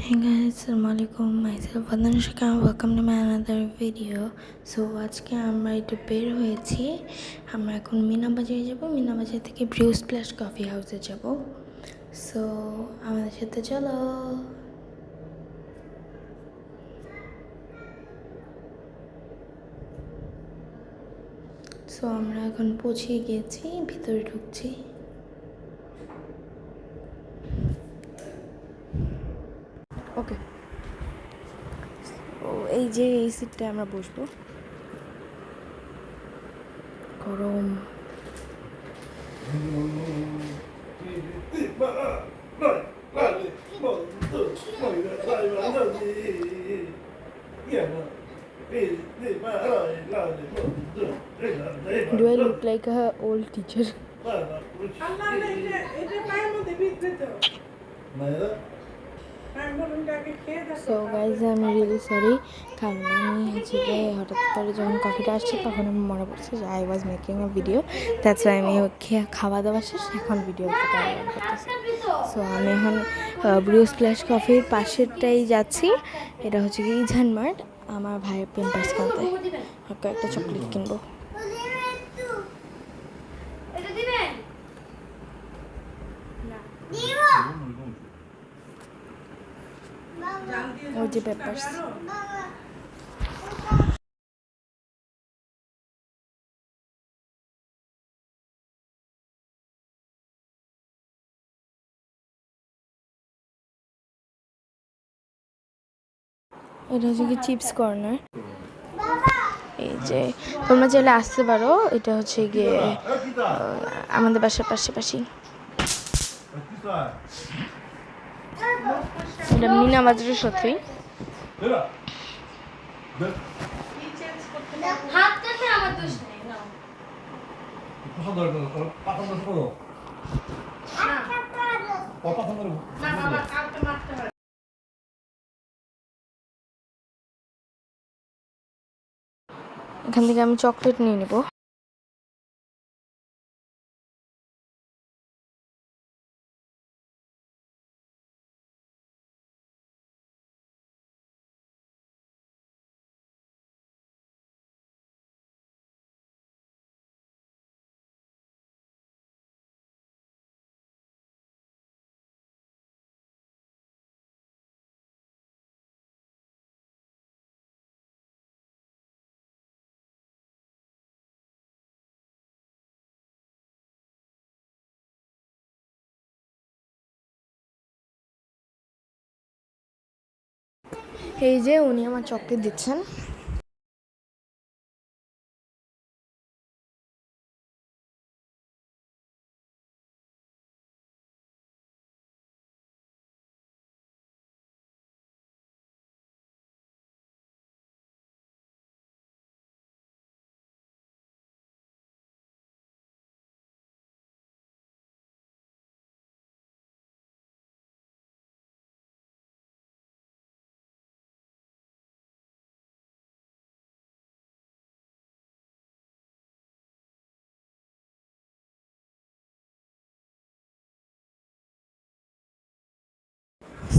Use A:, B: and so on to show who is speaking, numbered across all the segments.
A: Hey guys, Assalamualaikum. Myself Vandanashika. Welcome to my another video. So আজকে আমরা একটু বের হয়েছি। আমরা এখন মিনা বাজারে যাব। মিনা বাজার থেকে ব্রিউ স্প্ল্যাশ কফি হাউসে যাব। সো আমাদের সাথে চলো। সো আমরা এখন পৌঁছে গিয়েছি, ভিতরে ঢুকছি। ওকে, ও এই যে এই সিটটা আমরা বসবো। গরম। Do I look like a old teacher? So guys, I'm really sorry. কারণ আমি হচ্ছে যে হঠাৎ করে যখন কফিটা আসছে তখন আমি মনে পড়ছে যে I was making a video. That's why আমি খাওয়া দাওয়া শেষ এখন ভিডিও করতেছি। সো আমি এখন ব্রিউ স্প্ল্যাশ কফির পাশেরটাই যাচ্ছি। এটা হচ্ছে কি ঝানমার্ট। আমার ভাইয়ের পেম্পার্স কিনতে একটা চকলেট কিনবো। ওই যে পেপারস। এটা হচ্ছে কি চিপস কর্নার। এই যে তোমরা চাইলে আসতে পারো। এটা হচ্ছে গিয়ে আমাদের বাসার পাশাপাশি। এটা মিনা বাজারের সাথেই। এখান থেকে আমি চকলেট নিয়ে নেব। এই যে উনি আমার চকলেট দিচ্ছেন।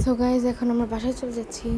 A: সো গাইজ এখন আমরা বাসায় চলে যাচ্ছি।